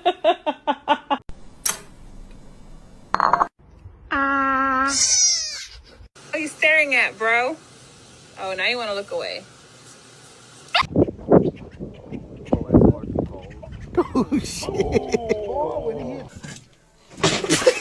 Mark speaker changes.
Speaker 1: What are you staring at, bro? Oh, now you want to look away.
Speaker 2: Oh, shit. Oh, when he hit.